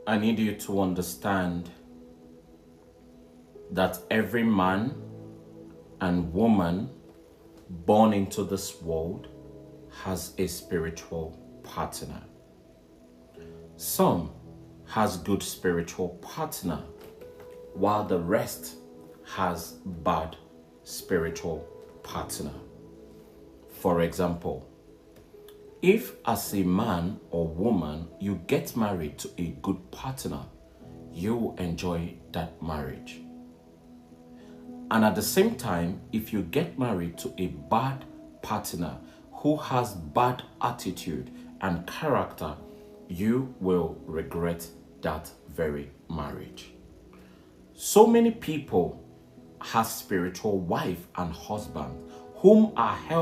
I need you to understand that every man and woman born into this world has a spiritual partner. Some has good spiritual partner, while the rest has bad spiritual partner. For example, if as a man or woman you get married to a good partner, you will enjoy that marriage. And at the same time, if you get married to a bad partner who has bad attitude and character, you will regret that very marriage. So many people have spiritual wife and husband whom are helping